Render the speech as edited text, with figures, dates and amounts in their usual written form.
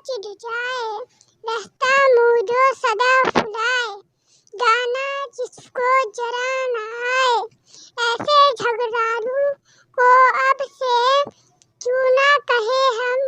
चिढ़ जाए, रहता मुँह जो सदा फुलाए, गाना जिसको जरा न आए, ऐसे झगड़ालू को अब से क्यों ना कहे हम